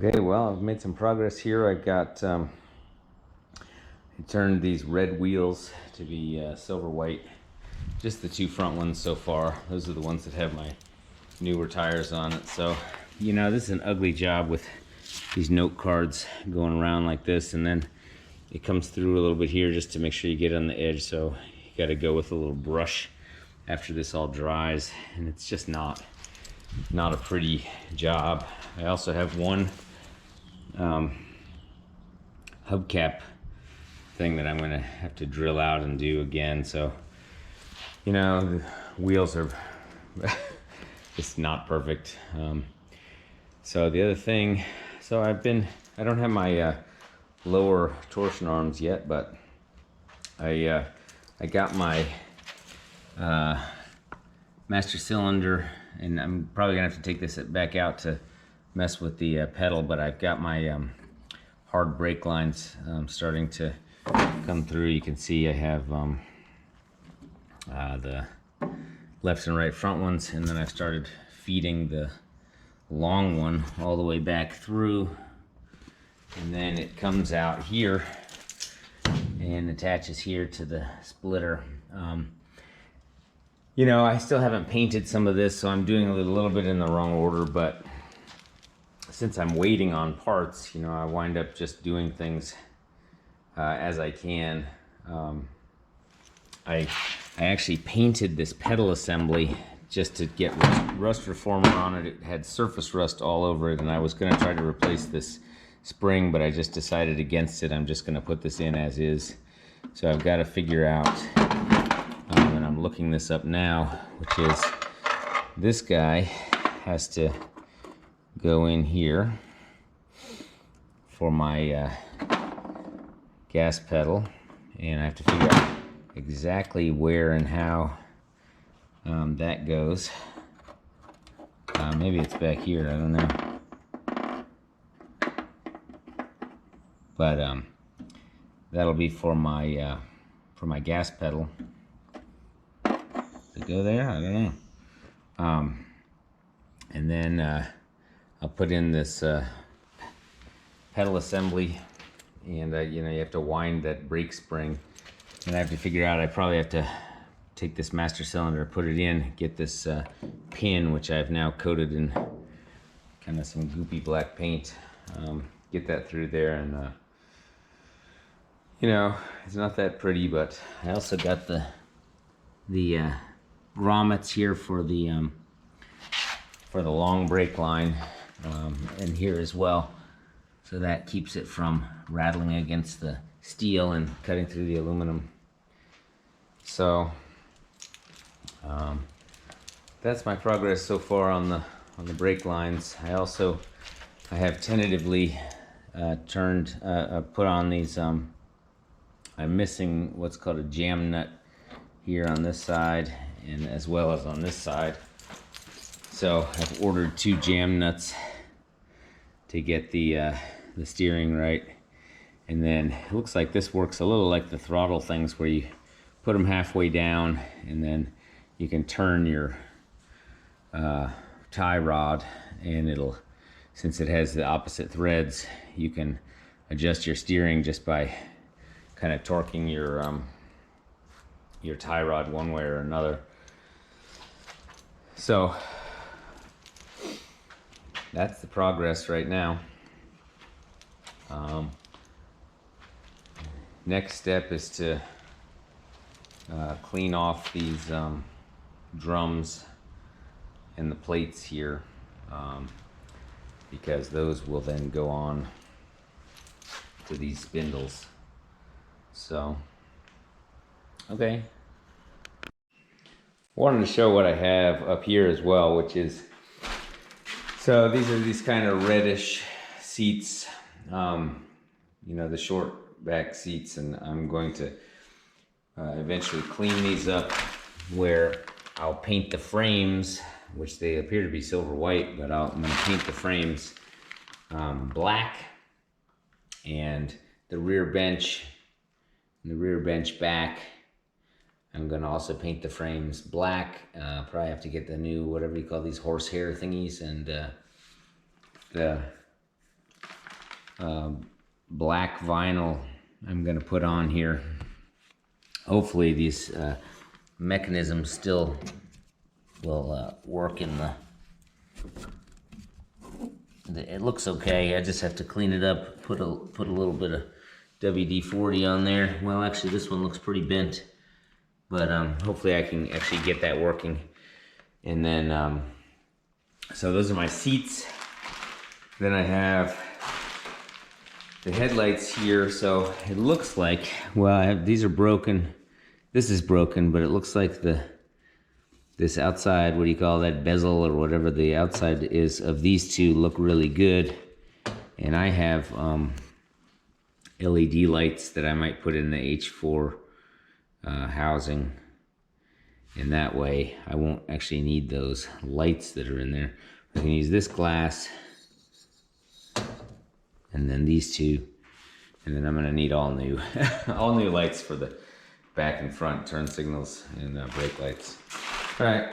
Okay, well, I've made some progress here. I got I turned these red wheels to be silver white. Just the two front ones so far. Those are the ones that have my newer tires on it. So, you know, this is an ugly job with these note cards going around like this, and then it comes through a little bit here just to make sure you get on the edge. So you got to go with a little brush after this all dries, and it's just not a pretty job. I also have one hubcap thing that I'm gonna have to drill out and do again. So, you know, the wheels are it's not perfect. So the other thing, so I don't have my lower torsion arms yet, but I got my master cylinder, and I'm probably gonna have to take this back out to mess with the pedal, but I've got my hard brake lines starting to come through. You can see I have the left and right front ones, and then I've started feeding the long one all the way back through, and then it comes out here and attaches here to the splitter. You know, I still haven't painted some of this, so I'm doing a little bit in the wrong order, but since I'm waiting on parts, you know, I wind up just doing things as I can. I actually painted this pedal assembly just to get rust reformer on it. It had surface rust all over it, and I was going to try to replace this spring, but I just decided against it. I'm just going to put this in as is. So I've got to figure out, and I'm looking this up now, which is this guy has to go in here for my gas pedal, and I have to figure out exactly where and how that goes. Maybe it's back here, I don't know. But that'll be for my gas pedal. Does it go there? I don't know. And then I'll put in this pedal assembly, and you know, you have to wind that brake spring, and I have to figure out, I probably have to take this master cylinder, put it in, get this pin, which I've now coated in kind of some goopy black paint, get that through there, and you know, it's not that pretty, but I also got the grommets here for the long brake line, and here as well, so that keeps it from rattling against the steel and cutting through the aluminum. So that's my progress so far on the brake lines. I have tentatively put on these. I'm missing what's called a jam nut here on this side, and as well as on this side. So I've ordered 2 jam nuts to get the steering right, and then it looks like this works a little like the throttle things, where you put them halfway down, and then you can turn your tie rod, and it'll, since it has the opposite threads, you can adjust your steering just by kind of torquing your tie rod one way or another. So that's the progress right now. Next step is to clean off these drums and the plates here, because those will then go on to these spindles. So, okay. Wanted to show what I have up here as well, which is, so these are these kind of reddish seats, you know, the short back seats, and I'm going to eventually clean these up, where I'll paint the frames, which they appear to be silver white, but I'm going to paint the frames black, and the rear bench and the rear bench back, I'm going to also paint the frames black. Probably have to get the new, whatever you call these, horsehair thingies, and the black vinyl I'm gonna put on here. Hopefully these mechanisms still will work in it looks okay. I just have to clean it up, put a little bit of WD-40 on there. Well, actually this one looks pretty bent, but hopefully I can actually get that working. And then so those are my seats. Then I have the headlights here. So it looks like, well, these are broken. This is broken, but it looks like this outside, what do you call that, bezel or whatever the outside is of these two look really good. And I have LED lights that I might put in the H4 housing. And that way I won't actually need those lights that are in there. I can use this glass and then these two. And then I'm gonna need all new all new lights for the back and front turn signals and brake lights. All right,